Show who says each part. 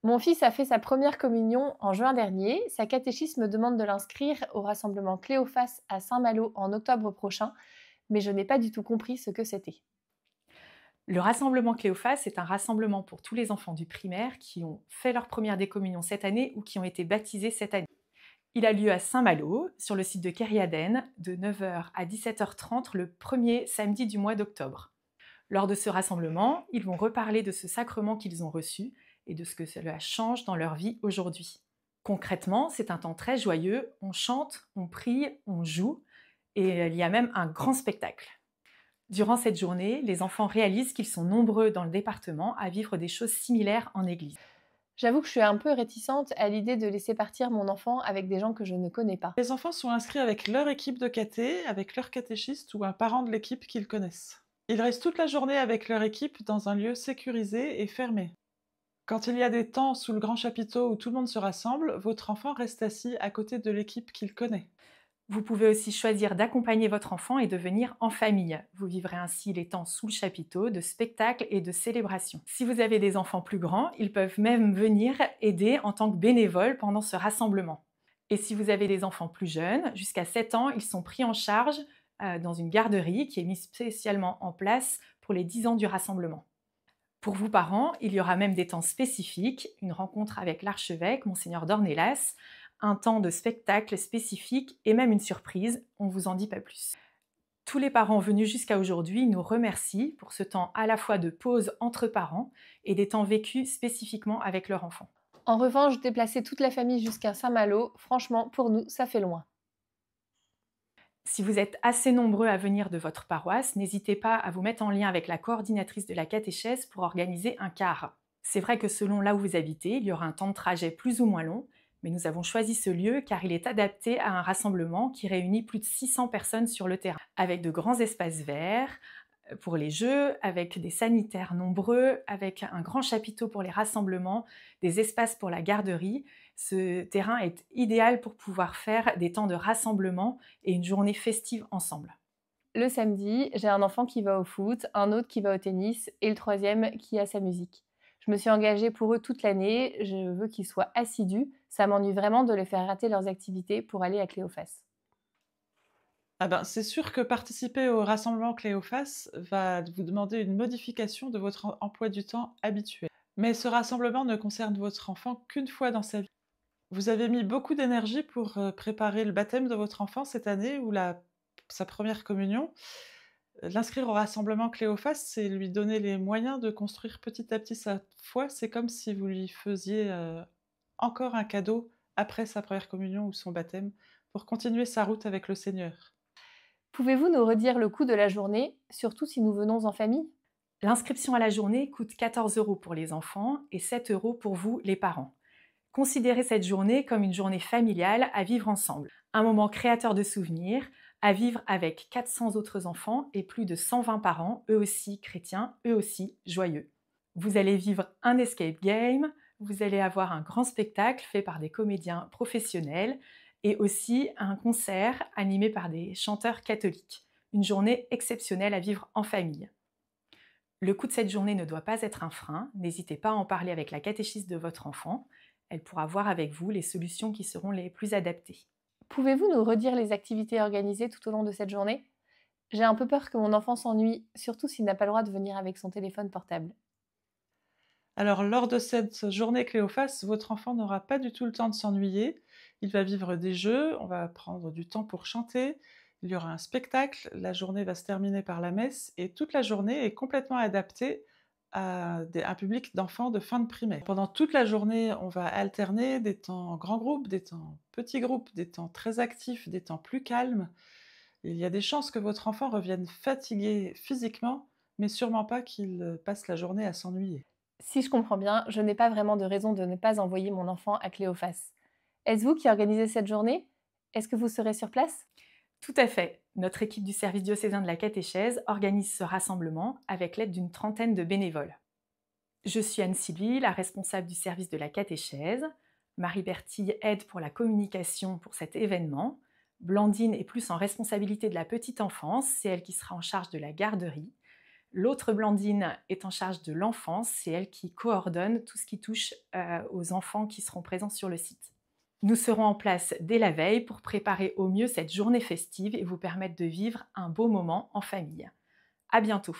Speaker 1: Mon fils a fait sa première communion en juin dernier. Sa catéchiste me demande de l'inscrire au rassemblement Cléophas à Saint-Malo en octobre prochain, mais je n'ai pas du tout compris ce que c'était.
Speaker 2: Le rassemblement Cléophas est un rassemblement pour tous les enfants du primaire qui ont fait leur première décommunion cette année ou qui ont été baptisés cette année. Il a lieu à Saint-Malo, sur le site de Kériaden, de 9 heures à 17h30 le premier samedi du mois d'octobre. Lors de ce rassemblement, ils vont reparler de ce sacrement qu'ils ont reçu et de ce que cela change dans leur vie aujourd'hui. Concrètement, c'est un temps très joyeux, on chante, on prie, on joue et il y a même un grand spectacle. Durant cette journée, les enfants réalisent qu'ils sont nombreux dans le département à vivre des choses similaires en église.
Speaker 1: J'avoue que je suis un peu réticente à l'idée de laisser partir mon enfant avec des gens que je ne connais pas.
Speaker 3: Les enfants sont inscrits avec leur équipe de caté, avec leur catéchiste ou un parent de l'équipe qu'ils connaissent. Ils restent toute la journée avec leur équipe dans un lieu sécurisé et fermé. Quand il y a des temps sous le grand chapiteau où tout le monde se rassemble, votre enfant reste assis à côté de l'équipe qu'il connaît.
Speaker 2: Vous pouvez aussi choisir d'accompagner votre enfant et de venir en famille. Vous vivrez ainsi les temps sous le chapiteau de spectacles et de célébrations. Si vous avez des enfants plus grands, ils peuvent même venir aider en tant que bénévoles pendant ce rassemblement. Et si vous avez des enfants plus jeunes, jusqu'à 7 ans, ils sont pris en charge dans une garderie qui est mise spécialement en place pour les 10 ans du rassemblement. Pour vous parents, il y aura même des temps spécifiques, une rencontre avec l'archevêque, Monseigneur Dornelas, un temps de spectacle spécifique et même une surprise, on ne vous en dit pas plus. Tous les parents venus jusqu'à aujourd'hui nous remercient pour ce temps à la fois de pause entre parents et des temps vécus spécifiquement avec leur enfant.
Speaker 1: En revanche, déplacer toute la famille jusqu'à Saint-Malo, franchement, pour nous, ça fait loin.
Speaker 2: Si vous êtes assez nombreux à venir de votre paroisse, n'hésitez pas à vous mettre en lien avec la coordinatrice de la catéchèse pour organiser un car. C'est vrai que selon là où vous habitez, il y aura un temps de trajet plus ou moins long, mais nous avons choisi ce lieu car il est adapté à un rassemblement qui réunit plus de 600 personnes sur le terrain, avec de grands espaces verts pour les jeux, avec des sanitaires nombreux, avec un grand chapiteau pour les rassemblements, des espaces pour la garderie. Ce terrain est idéal pour pouvoir faire des temps de rassemblement et une journée festive ensemble.
Speaker 1: Le samedi, j'ai un enfant qui va au foot, un autre qui va au tennis et le troisième qui a sa musique. Je me suis engagée pour eux toute l'année, je veux qu'ils soient assidus. Ça m'ennuie vraiment de les faire rater leurs activités pour aller à Cléophas.
Speaker 3: Ah ben, c'est sûr que participer au rassemblement Cléophas va vous demander une modification de votre emploi du temps habituel. Mais ce rassemblement ne concerne votre enfant qu'une fois dans sa vie. Vous avez mis beaucoup d'énergie pour préparer le baptême de votre enfant cette année ou sa première communion. L'inscrire au rassemblement Cléophas, c'est lui donner les moyens de construire petit à petit sa foi. C'est comme si vous lui faisiez encore un cadeau après sa première communion ou son baptême pour continuer sa route avec le Seigneur.
Speaker 1: Pouvez-vous nous redire le coût de la journée, surtout si nous venons en famille?
Speaker 2: L'inscription à la journée coûte 14 € pour les enfants et 7 € pour vous, les parents. Considérez cette journée comme une journée familiale à vivre ensemble, un moment créateur de souvenirs, à vivre avec 400 autres enfants et plus de 120 parents, eux aussi chrétiens, eux aussi joyeux. Vous allez vivre un escape game, vous allez avoir un grand spectacle fait par des comédiens professionnels et aussi un concert animé par des chanteurs catholiques. Une journée exceptionnelle à vivre en famille. Le coût de cette journée ne doit pas être un frein, n'hésitez pas à en parler avec la catéchiste de votre enfant. Elle pourra voir avec vous les solutions qui seront les plus adaptées.
Speaker 1: Pouvez-vous nous redire les activités organisées tout au long de cette journée? J'ai un peu peur que mon enfant s'ennuie, surtout s'il n'a pas le droit de venir avec son téléphone portable.
Speaker 3: Alors, lors de cette journée Cléophas, votre enfant n'aura pas du tout le temps de s'ennuyer. Il va vivre des jeux, on va prendre du temps pour chanter, il y aura un spectacle, la journée va se terminer par la messe et toute la journée est complètement adaptée à un public d'enfants de fin de primaire. Pendant toute la journée, on va alterner des temps en grands groupes, des temps en petits groupes, des temps très actifs, des temps plus calmes. Il y a des chances que votre enfant revienne fatigué physiquement, mais sûrement pas qu'il passe la journée à s'ennuyer.
Speaker 1: Si je comprends bien, je n'ai pas vraiment de raison de ne pas envoyer mon enfant à Cléophas. Est-ce vous qui organisez cette journée? Est-ce que vous serez sur place?
Speaker 2: Tout à fait. Notre équipe du service diocésain de la catéchèse organise ce rassemblement avec l'aide d'une trentaine de bénévoles. Je suis Anne-Sylvie, la responsable du service de la catéchèse. Marie Bertille aide pour la communication pour cet événement. Blandine est plus en responsabilité de la petite enfance, c'est elle qui sera en charge de la garderie. L'autre Blandine est en charge de l'enfance, c'est elle qui coordonne tout ce qui touche aux enfants qui seront présents sur le site. Nous serons en place dès la veille pour préparer au mieux cette journée festive et vous permettre de vivre un beau moment en famille. À bientôt!